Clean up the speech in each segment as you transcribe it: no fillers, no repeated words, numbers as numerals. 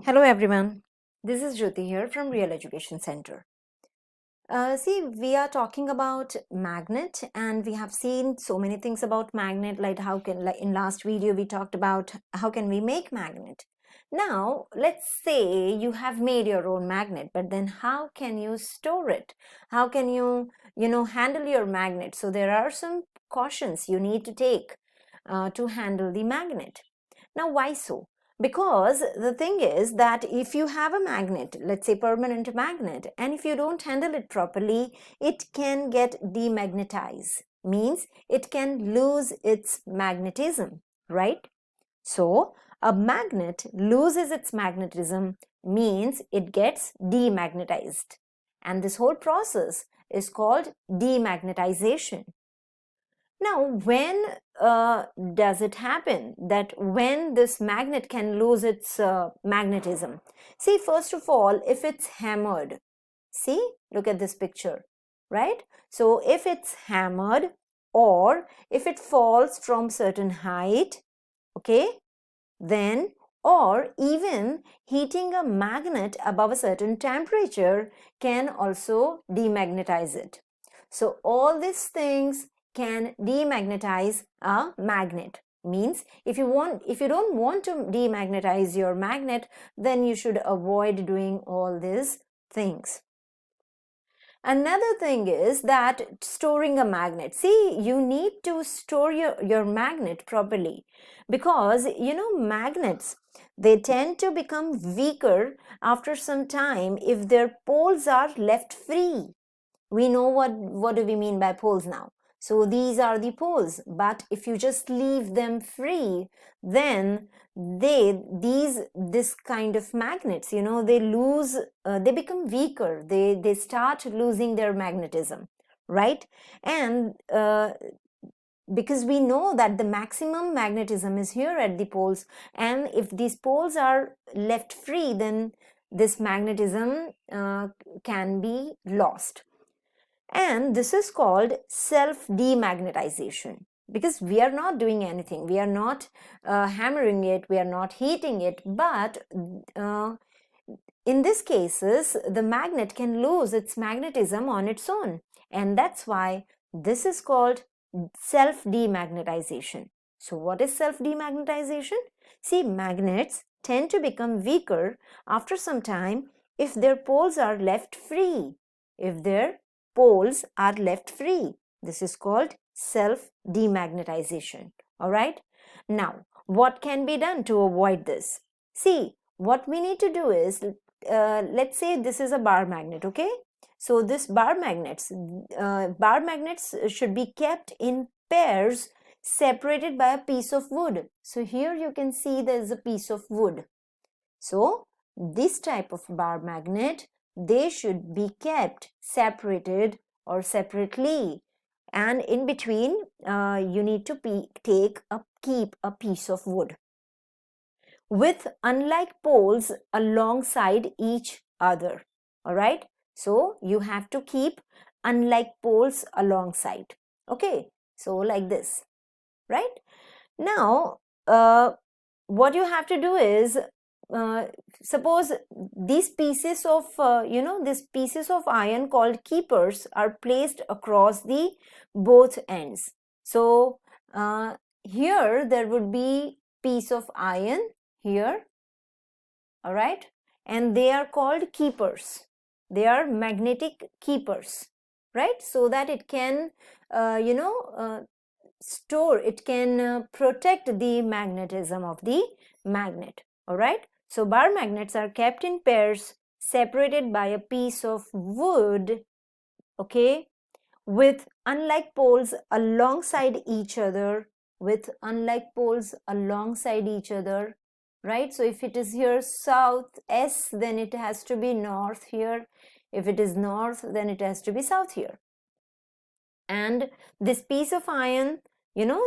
Hello everyone, this is Jyoti here from Real Education Center. We are talking about magnet and we have seen so many things about magnet, like in last video we talked about how can we make magnet. Now let's say you have made your own magnet, but then how can you store it? How can you handle your magnet? So there are some cautions you need to take to handle the magnet. Now why so? Because the thing is that if you have a magnet, let's say permanent magnet, and if you don't handle it properly, it can get demagnetized, means it can lose its magnetism, right? So a magnet loses its magnetism means it gets demagnetized. And this whole process is called demagnetization. Now, when does it happen that when this magnet can lose its magnetism? See, first of all, if it's hammered, see, look at this picture, right? So if it's hammered or if it falls from certain height, okay, then or even heating a magnet above a certain temperature can also demagnetize it. So all these things can demagnetize a magnet. Means if you don't want to demagnetize your magnet, then you should avoid doing all these things. Another thing is that storing a magnet. See, you need to store your magnet properly because magnets, they tend to become weaker after some time if their poles are left free. We know what do we mean by poles now. So these are the poles, but if you just leave them free, then this kind of magnets, they lose, they become weaker. They start losing their magnetism, right? And because we know that the maximum magnetism is here at the poles, and if these poles are left free, then this magnetism can be lost. And this is called self-demagnetization because we are not doing anything. We are not hammering it, we are not heating it, but in these cases, the magnet can lose its magnetism on its own. And that's why this is called self-demagnetization. So what is self-demagnetization? See, magnets tend to become weaker after some time if their poles are left free. If their poles are left free. This is called self-demagnetization. All right. Now, what can be done to avoid this? See, what we need to do is, let's say this is a bar magnet, okay? So this bar magnets should be kept in pairs separated by a piece of wood. So here you can see there is a piece of wood. So this type of bar magnet, they should be kept separated or separately, and in between you need to keep a piece of wood with unlike poles alongside each other. All right, so you have to keep unlike poles alongside. Okay, so like this, right? Now what you have to do is, suppose these pieces of iron called keepers are placed across the both ends. So here there would be piece of iron here, all right, and they are called keepers. They are magnetic keepers, right? So that it can store, it can protect the magnetism of the magnet. All right, so bar magnets are kept in pairs separated by a piece of wood, okay, with unlike poles alongside each other, right? So if it is here south S, then it has to be north here. If it is north, then it has to be south here. And this piece of iron,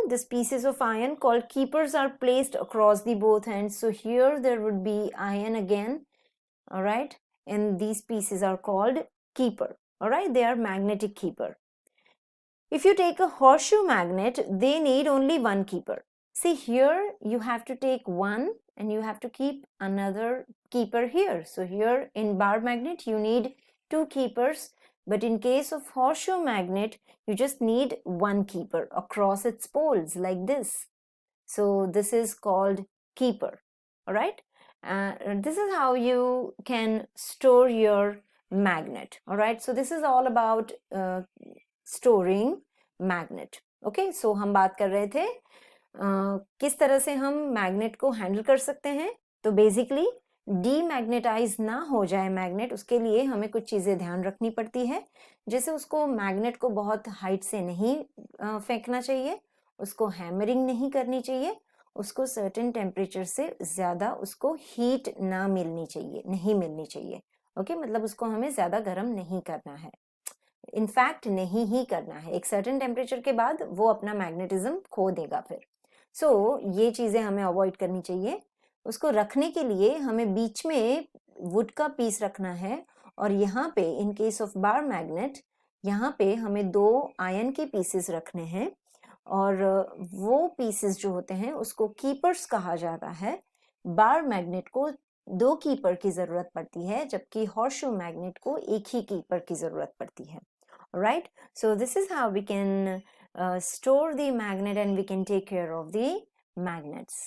these pieces of iron called keepers are placed across the both ends. So here there would be iron again, all right, and these pieces are called keeper. All right, they are magnetic keeper. If you take a horseshoe magnet, they need only one keeper. See, here you have to take one and you have to keep another keeper here. So here in bar magnet you need 2 keepers, but in case of horseshoe magnet you just need 1 keeper across its poles like this. So this is called keeper. All right, this is how you can store your magnet. All right, so this is all about storing magnet. Okay, so हम बात कर रहे थे किस तरह से हम magnet को हैंडल कर सकते हैं. तो बेसिकली डीमैग्नेटाइज ना हो जाए मैग्नेट, उसके लिए हमें कुछ चीज़ें ध्यान रखनी पड़ती है. जैसे उसको मैग्नेट को बहुत हाइट से नहीं फेंकना चाहिए, उसको हैमरिंग नहीं करनी चाहिए, उसको सर्टेन टेम्परेचर से ज़्यादा उसको हीट ना मिलनी चाहिए, नहीं मिलनी चाहिए. ओके, मतलब उसको हमें ज़्यादा गर्म नहीं करना है, इनफैक्ट नहीं ही करना है. एक सर्टेन टेम्परेचर के बाद वो अपना मैग्नेटिज्म खो देगा फिर. सो ये चीज़ें हमें अवॉइड करनी चाहिए. उसको रखने के लिए हमें बीच में वुड का पीस रखना है, और यहाँ पे in case of bar magnet यहाँ पे हमें 2 आयरन के पीसेस रखने हैं, और वो पीसेस जो होते हैं उसको कीपर्स कहा जाता है. बार मैग्नेट को 2 कीपर की ज़रूरत पड़ती है, जबकि हॉर्सशू मैग्नेट को 1 ही कीपर की ज़रूरत पड़ती है. Right, so this is how we can store the magnet and we can take care of the magnets.